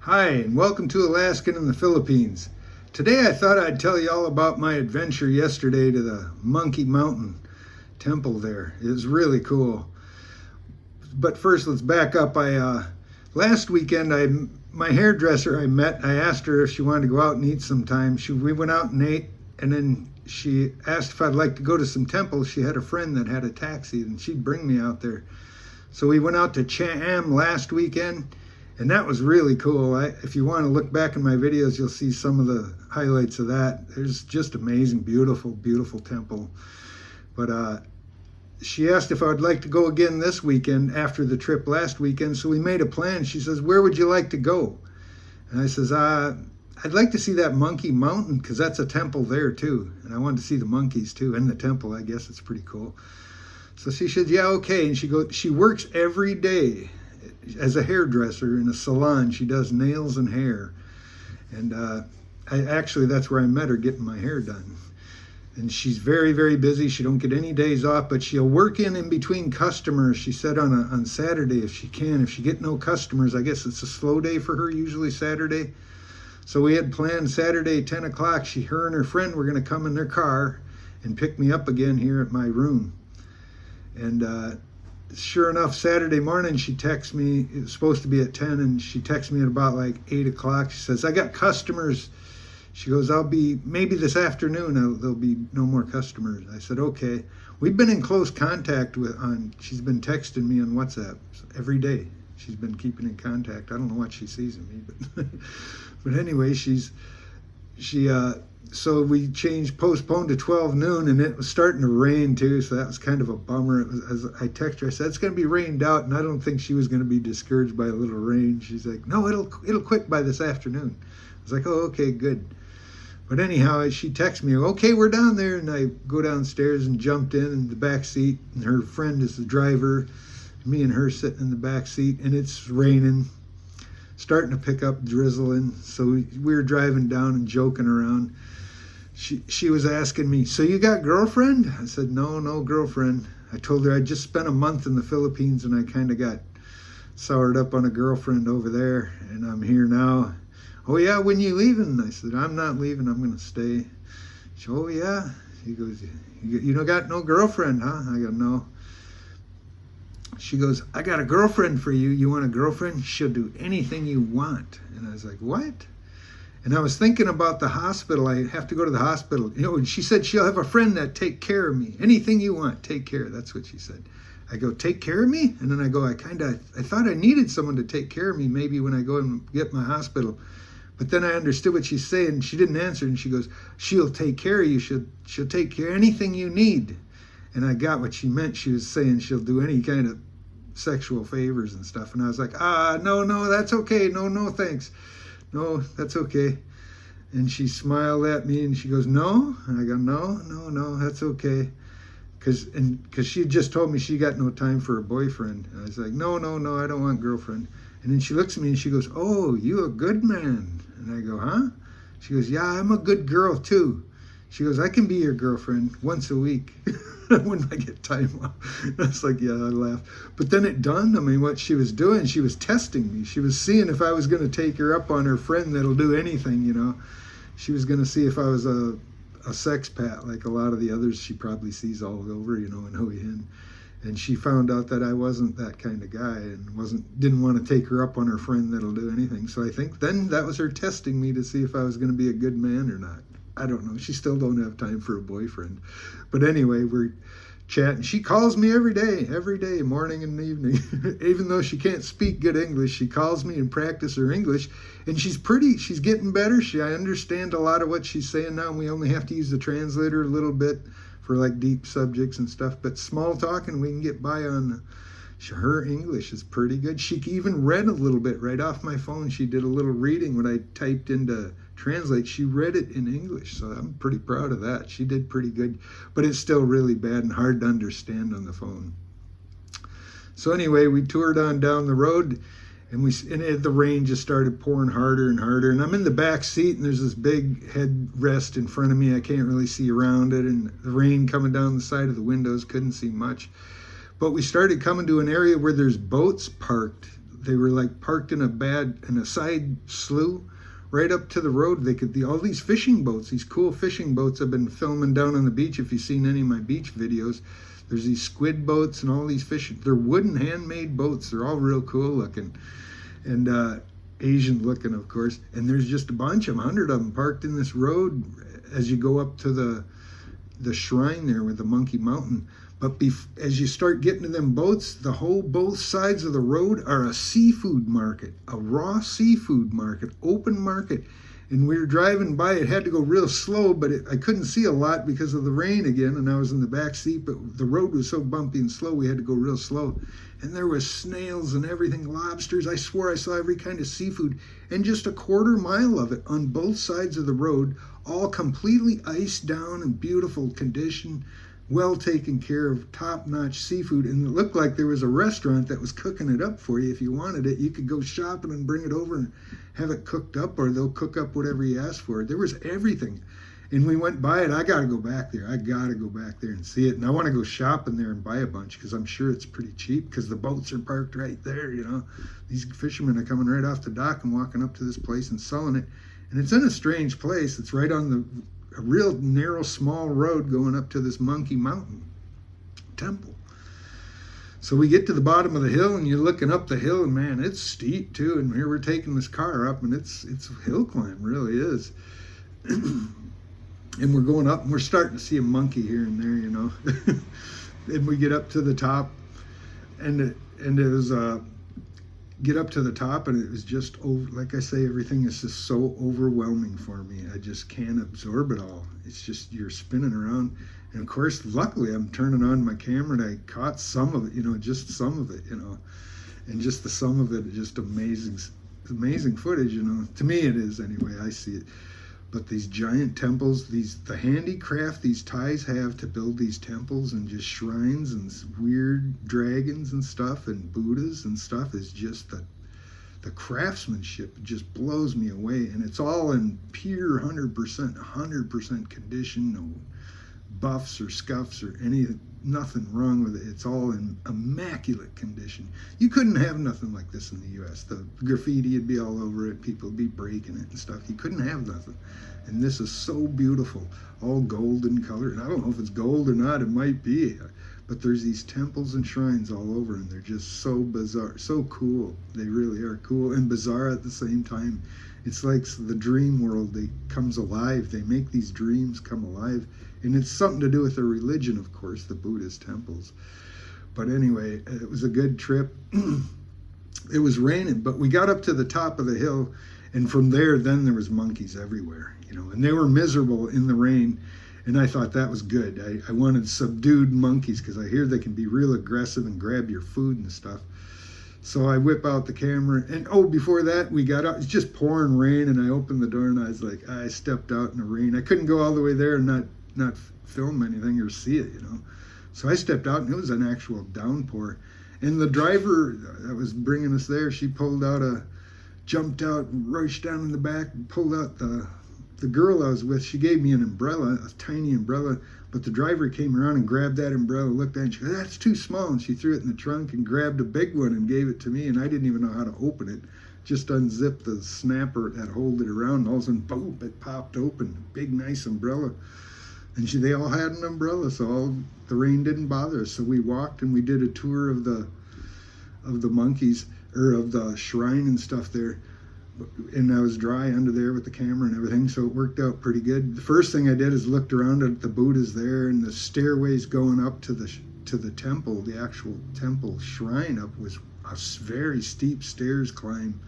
Hi, and welcome to Alaskan in the Philippines. Today I thought I'd tell you all about my adventure yesterday to the Monkey Mountain temple there. It was really cool. But first, let's back up. Last weekend, my hairdresser I asked her if she wanted to go out and eat sometime. We went out and ate, and then she asked if I'd like to go to some temples. She had a friend that had a taxi, and she'd bring me out there. So we went out to Cham last weekend. And that was really cool. If you want to look back in my videos, you'll see some of the highlights of that. There's just amazing, beautiful, beautiful temple. But she asked if I would like to go again this weekend after the trip last weekend. So we made a plan. She says, "Where would you like to go?" And I says, "I'd like to see that Monkey Mountain because that's a temple there too. And I wanted to see the monkeys too and the temple. I guess it's pretty cool." So she said, "Yeah, okay." And she works every day as a hairdresser in a salon. She does nails and hair, and that's where I met her, getting my hair done. And she's very, very busy. She don't get any days off, but she'll work in between customers. She said on Saturday if she can. If she get no customers, I guess it's a slow day for her, usually Saturday. So we had planned Saturday 10 o'clock. Her and her friend were going to come in their car and pick me up again here at my room. And sure enough, Saturday morning she texts me. It was supposed to be at 10, and she texts me at about like 8 o'clock. She says, "I got customers." She goes, maybe this afternoon there'll be no more customers." I said, "Okay." We've been in close contact she's been texting me on WhatsApp every day. She's been keeping in contact. I don't know what she sees in me, but anyway, so we postponed to 12 noon, and it was starting to rain too, so that was kind of a bummer. As I texted her, I said, "It's going to be rained out," and I don't think she was going to be discouraged by a little rain. She's like, "No, it'll quit by this afternoon." I was like, "Oh, okay, good." But anyhow, she texts me, "Okay, we're down there," and I go downstairs and jumped in the back seat, and her friend is the driver, me and her sitting in the back seat, and it's raining, starting to pick up, drizzling. So we were driving down and joking around. She was asking me, "So you got girlfriend?" I said, No girlfriend." I told her I'd just spent a month in the Philippines and I kind of got soured up on a girlfriend over there, and I'm here now. "Oh yeah, when you leaving?" I said, "I'm not leaving, I'm going to stay." She said, "Oh yeah." She goes, "You don't got no girlfriend, huh?" I go, "No." She goes, "I got a girlfriend for you. You want a girlfriend? She'll do anything you want." And I was like, "What?" And I was thinking about the hospital. I have to go to the hospital. And she said she'll have a friend that take care of me. Anything you want, take care. That's what she said. I go, "Take care of me?" And then I go, I thought I needed someone to take care of me maybe when I go and get my hospital. But then I understood what she's saying. She didn't answer, and she goes, "She'll take care of you. She'll take care of anything you need." And I got what she meant. She was saying she'll do any kind of sexual favors and stuff. And I was like, no, that's okay. No, thanks. "No, that's okay." And she smiled at me and she goes, "No?" And I go, No, that's okay. Because she had just told me she got no time for a boyfriend. And I was like, no, I don't want a girlfriend. And then she looks at me and she goes, "Oh, you a good man." And I go, "Huh?" She goes, "Yeah, I'm a good girl too." She goes, "I can be your girlfriend once a week when I get time off." I was like, yeah, I laughed. But then it dawned on me what she was doing. She was testing me. She was seeing if I was going to take her up on her friend that'll do anything. She was going to see if I was a sex pat like a lot of the others she probably sees all over, in Hue Hin. And she found out that I wasn't that kind of guy and didn't want to take her up on her friend that'll do anything. So I think then that was her testing me to see if I was going to be a good man or not. I don't know. She still don't have time for a boyfriend. But anyway, we're chatting. She calls me every day, morning and evening. Even though she can't speak good English, she calls me and practice her English. And she's getting better. I understand a lot of what she's saying now. And we only have to use the translator a little bit for like deep subjects and stuff. But small talking, we can get by on. Her English is pretty good. She even read a little bit right off my phone. She did a little reading when I typed into Translate. She read it in English, so I'm pretty proud of that. She did pretty good, but it's still really bad and hard to understand on the phone. So anyway, we toured on down the road, and the rain just started pouring harder and harder. And I'm in the back seat, and there's this big headrest in front of me. I can't really see around it, and the rain coming down the side of the windows, couldn't see much. But we started coming to an area where there's boats parked they were like parked in a side slough right up to the road. All these fishing boats, these cool fishing boats I've been filming down on the beach. If you've seen any of my beach videos, there's these squid boats and all these fish. They're wooden handmade boats. They're all real cool looking and Asian looking, of course. And there's just a bunch of them, 100 of them parked in this road as you go up to the shrine there with the Monkey Mountain. But as you start getting to them boats, both sides of the road are a seafood market, a raw seafood market, open market. And we were driving by, it had to go real slow, but I couldn't see a lot because of the rain again, and I was in the back seat, but the road was so bumpy and slow, we had to go real slow. And there was snails and everything, lobsters. I swore I saw every kind of seafood. And just a quarter mile of it on both sides of the road, all completely iced down in beautiful condition, well taken care of, top-notch seafood. And it looked like there was a restaurant that was cooking it up for you. If you wanted it, you could go shopping and bring it over and have it cooked up, or they'll cook up whatever you ask for. There was everything. And we went by it. I got to go back there. I got to go back there and see it. And I want to go shopping there and buy a bunch because I'm sure it's pretty cheap because the boats are parked right there, you know. These fishermen are coming right off the dock and walking up to this place and selling it. And it's in a strange place. It's right on a real narrow, small road going up to this Monkey Mountain temple. So we get to the bottom of the hill and you're looking up the hill and man, it's steep too. And here we're taking this car up and it's a hill climb, really is. And we're going up and we're starting to see a monkey here and there, you know. And we get up to the top and it was get up to the top and it was just like I say, everything is just so overwhelming for me. I just can't absorb it all. It's just you're spinning around. And of course, luckily I'm turning on my camera and I caught some of it, you know, just some of it, you know. And just the sum of it, just amazing footage, you know. To me it is anyway, I see it. But these giant temples, the handicraft these Thais have to build these temples and just shrines and weird dragons and stuff and Buddhas and stuff is just the craftsmanship just blows me away. And it's all in pure 100% condition, no buffs or scuffs or nothing wrong with it. It's all in immaculate condition. You couldn't have nothing like this in the U.S. The graffiti would be all over it. People would be breaking it and stuff. You couldn't have nothing. And this is so beautiful, all golden color. And I don't know if it's gold or not. It might be. But there's these temples and shrines all over, and they're just so bizarre, so cool. They really are cool and bizarre at the same time. It's like the dream world. They comes alive. They make these dreams come alive. And it's something to do with their religion, of course, the Buddhist temples. But anyway, it was a good trip. It was raining, but we got up to the top of the hill, and from there, then there was monkeys everywhere, you know, and they were miserable in the rain. And I thought that was good. I wanted subdued monkeys because I hear they can be real aggressive and grab your food and stuff. So I whip out the camera, and before that, we got out. It's just pouring rain, and I opened the door, and I was like, I stepped out in the rain. I couldn't go all the way there and not film anything or see it, you know. So I stepped out, and it was an actual downpour. And the driver that was bringing us there, she jumped out, and rushed down in the back, and pulled out the girl I was with. She gave me an umbrella, a tiny umbrella, but the driver came around and grabbed that umbrella, looked at it, and she goes, that's too small. And she threw it in the trunk and grabbed a big one and gave it to me, and I didn't even know how to open it. Just unzipped the snapper that held it around, and all of a sudden, boom, it popped open. Big, nice umbrella. And they all had an umbrella, so the rain didn't bother us. So we walked and we did a tour of the monkeys, or of the shrine and stuff there. And I was dry under there with the camera and everything, so it worked out pretty good. The first thing I did is looked around at the Buddhas there, and the stairways going up to the temple, the actual temple shrine up, was a very steep stairs climb.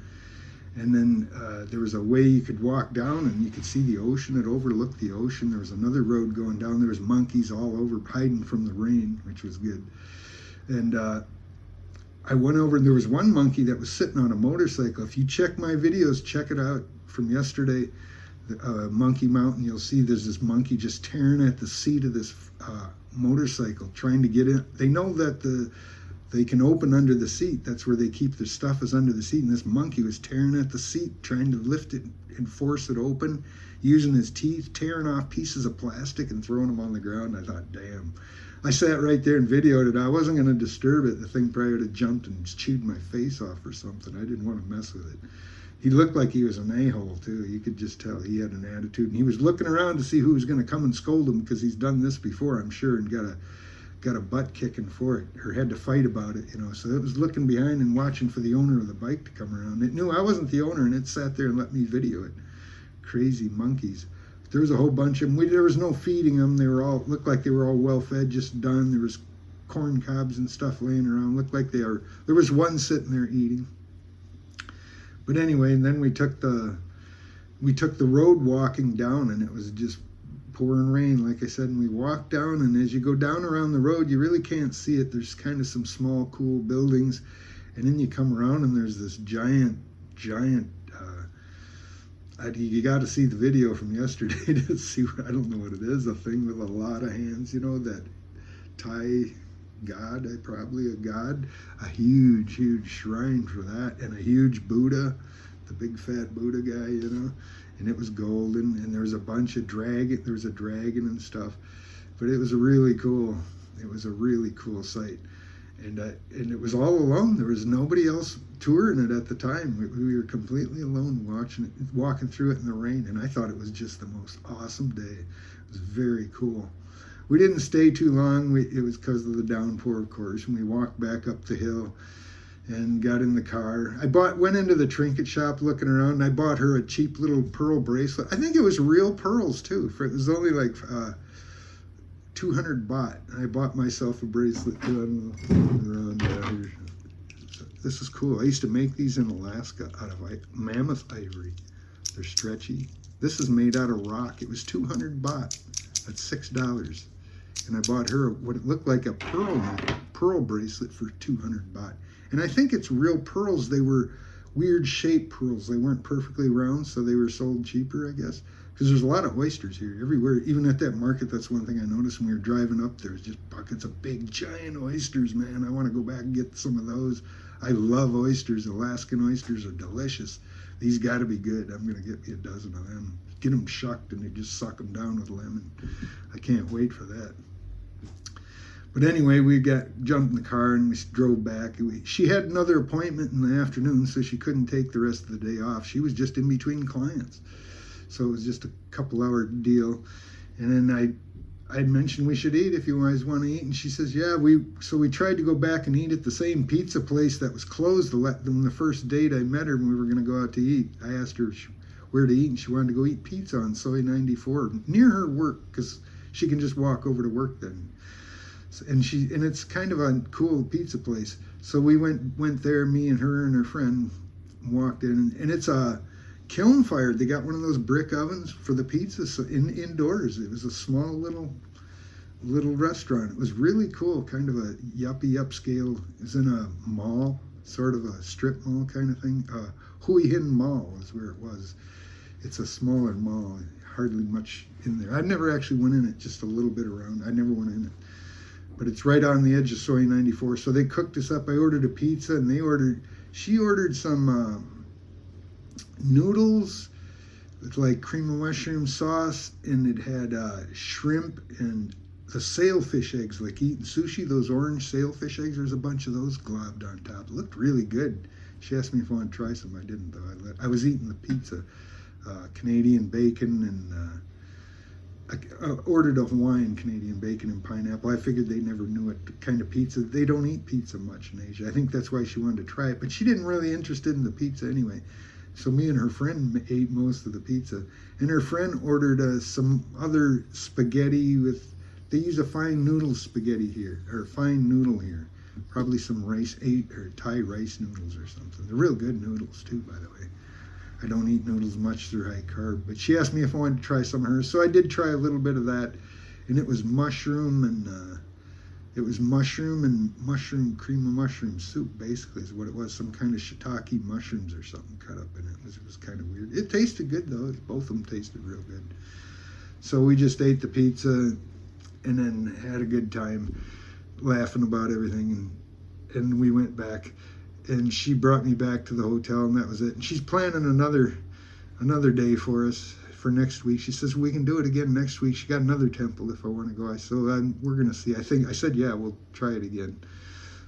And then there was a way you could walk down and you could see the ocean. It overlooked the ocean. There was another road going down. There was monkeys all over hiding from the rain, which was good. And I went over, and there was one monkey that was sitting on a motorcycle. If you check my videos, check it out from yesterday, Monkey Mountain, you'll see there's this monkey just tearing at the seat of this motorcycle, trying to get in. They know that they can open under the seat. That's where they keep their stuff, is under the seat. And this monkey was tearing at the seat, trying to lift it and force it open, using his teeth, tearing off pieces of plastic and throwing them on the ground. I thought, damn, I sat right there and videoed it. I wasn't going to disturb it. The thing probably would have jumped and chewed my face off or something. I didn't want to mess with it. He looked like he was an a-hole too. You could just tell he had an attitude, and he was looking around to see who was going to come and scold him, because he's done this before, I'm sure, and got a butt kicking for it, or had to fight about it, So it was looking behind and watching for the owner of the bike to come around. It knew I wasn't the owner, and it sat there and let me video it. Crazy monkeys. There was a whole bunch of them. There was no feeding them. They were all looked like they were all well fed, just done. There was corn cobs and stuff laying around. Looked like they are. There was one sitting there eating. But anyway, and then we took the road walking down, and it was just pouring rain, like I said, and we walked down, and as you go down around the road, you really can't see it. There's kind of some small, cool buildings, and then you come around, and there's this giant, you got to see the video from yesterday to see, I don't know what it is, a thing with a lot of hands, that Thai god, probably a god, a huge shrine for that, and a huge Buddha, the big fat Buddha guy, and it was golden, and there was a bunch of dragon, there was a dragon and stuff, but it was really cool. It was a really cool sight, and it was all alone. There was nobody else touring it at the time. We were completely alone watching it, walking through it in the rain, and I thought it was just the most awesome day. It was very cool. We didn't stay too long. It was because of the downpour, of course, and we walked back up the hill and got in the car. Went into the trinket shop looking around, and I bought her a cheap little pearl bracelet. I think it was real pearls too. It was only like 200 baht. I bought myself a bracelet too. Around here. This is cool. I used to make these in Alaska out of mammoth ivory. They're stretchy. This is made out of rock. It was 200 baht. That's $6. And I bought her what it looked like a pearl bracelet for 200 baht. And I think it's real pearls. They were weird shaped pearls. They weren't perfectly round, so they were sold cheaper, I guess. Because there's a lot of oysters here everywhere. Even at that market, that's one thing I noticed when we were driving up. There's just buckets of big, giant oysters, man. I want to go back and get some of those. I love oysters. Alaskan oysters are delicious. These got to be good. I'm going to get me a dozen of them. Get them shucked, and they just suck them down with lemon. I can't wait for that. But anyway, we jumped in the car and we drove back. She had another appointment in the afternoon, so she couldn't take the rest of the day off. She was just in between clients. So it was just a couple-hour deal. And then I mentioned we should eat if you guys want to eat. And she says, yeah. So we tried to go back and eat at the same pizza place that was closed on the first date I met her when we were going to go out to eat. I asked her where to eat, and she wanted to go eat pizza on Soy 94 near her work, because she can just walk over to work then. And it's kind of a cool pizza place. So we went there, me and her friend walked in, and it's a kiln fired. They got one of those brick ovens for the pizza, so indoors. It was a small little restaurant. It was really cool, kind of a yuppie upscale. It was in a mall, sort of a strip mall kind of thing. Hui Hin Mall is where it was. It's a smaller mall, hardly much in there. I never actually went in it, just a little bit around. I never went in it. But it's right on the edge of Soy 94. So they cooked us up. I ordered a pizza, and she ordered some noodles with like cream of mushroom sauce, and it had shrimp and the sailfish eggs, like eating sushi, those orange sailfish eggs. There's a bunch of those globbed on top. It looked really good. She asked me if I wanted to try some. I didn't, though. I was eating the pizza, Canadian bacon, and I ordered a Hawaiian Canadian bacon and pineapple. I figured they never knew what kind of pizza. They don't eat pizza much in Asia. I think that's why she wanted to try it. But she didn't really interested in the pizza anyway. So me and her friend ate most of the pizza. And her friend ordered some other spaghetti with, they use a fine noodle spaghetti here, or fine noodle here. Probably some Thai rice noodles or something. They're real good noodles too, by the way. I don't eat noodles much, they're high carb. But she asked me if I wanted to try some of hers, so I did try a little bit of that. And it was mushroom and cream of mushroom soup, basically, is what it was. Some kind of shiitake mushrooms or something cut up in it. It was kind of weird. It tasted good, though. Both of them tasted real good. So we just ate the pizza and then had a good time laughing about everything. And we went back. And she brought me back to the hotel, and that was it. And she's planning another day for us for next week. She says, we can do it again next week. She got another temple if I want to go. We're going to see. I said, yeah, we'll try it again.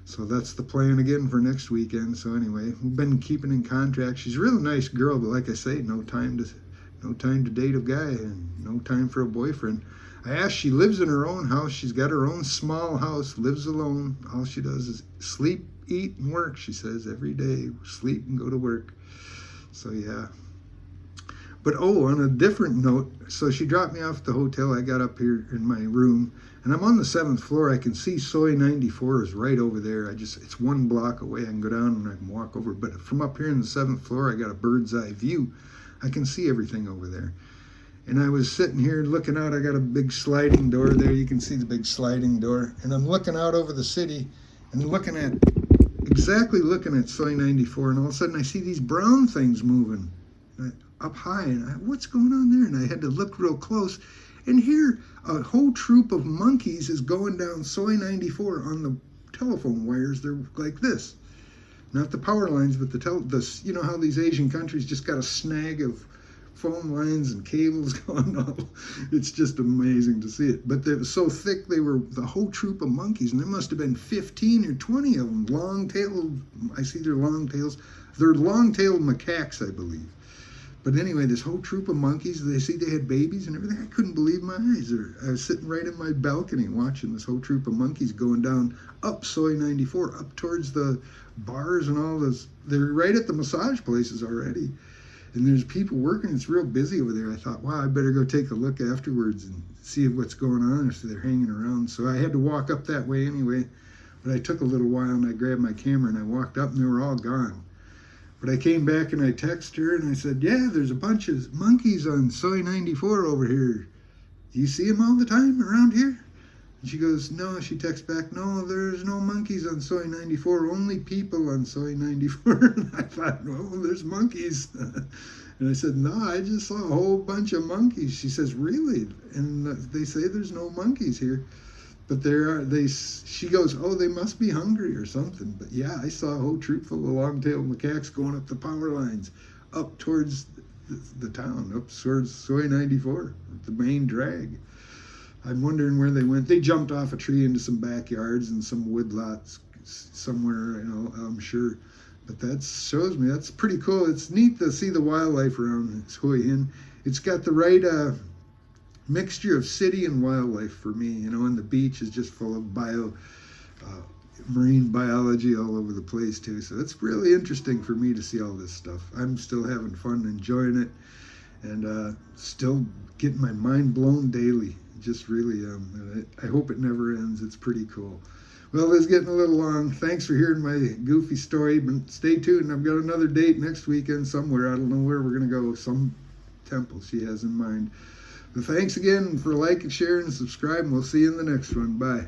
So that's the plan again for next weekend. So anyway, we've been keeping in contact. She's a real nice girl, but like I say, no time to date a guy and no time for a boyfriend. I asked, she lives in her own house. She's got her own small house, lives alone. All she does is sleep, eat, and work, she says, every day. Sleep and go to work. So yeah. But on a different note, so she dropped me off at the hotel. I got up here in my room, and I'm on the 7th floor. I can see Soy 94 is right over there. It's 1 block away. I can go down and I can walk over. But from up here in the 7th floor, I got a bird's eye view. I can see everything over there. And I was sitting here looking out. I got a big sliding door there. You can see the big sliding door. And I'm looking out over the city and looking at Soy 94. And all of a sudden I see these brown things moving up high, and what's going on there? And I had to look real close, and here a whole troop of monkeys is going down Soy 94 on the telephone wires. They're like this, not the power lines, but you know how these Asian countries just got a snag of phone lines and cables going on. It's just amazing to see it. But they were so thick, they were the whole troop of monkeys, and there must have been 15 or 20 of them, long-tailed. I see their long tails. They're long-tailed macaques, I believe. But anyway, this whole troop of monkeys, they had babies and everything. I couldn't believe my eyes. I was sitting right in my balcony watching this whole troop of monkeys going down up Soy 94, up towards the bars and all this. They're right at the massage places already. And there's people working. It's real busy over there. I thought, wow, I better go take a look afterwards and see what's going on, if they're hanging around. So I had to walk up that way anyway. But I took a little while, and I grabbed my camera, and I walked up, and they were all gone. But I came back and I texted her and I said, yeah, there's a bunch of monkeys on Soy 94 over here. Do you see them all the time around here? And she goes, no, she texts back, no, there's no monkeys on Soy 94, only people on Soy 94. And I thought, well, there's monkeys. And I said, no, I just saw a whole bunch of monkeys. She says, really? And they say there's no monkeys here. But she goes, oh, they must be hungry or something. But yeah, I saw a whole troop full of long-tailed macaques going up the power lines, up towards the town, up towards Soy 94, the main drag. I'm wondering where they went. They jumped off a tree into some backyards and some woodlots somewhere, I'm sure. But that shows me, that's pretty cool. It's neat to see the wildlife around Hue Hin. It's got the right mixture of city and wildlife for me, and the beach is just full of marine biology all over the place too. So it's really interesting for me to see all this stuff. I'm still having fun, enjoying it, and still getting my mind blown daily. Just really, I hope it never ends. It's pretty cool. Well, it's getting a little long. Thanks for hearing my goofy story, but stay tuned. I've got another date next weekend somewhere. I don't know where we're going to go. Some temple she has in mind. But thanks again for liking, sharing, and subscribing. We'll see you in the next one. Bye.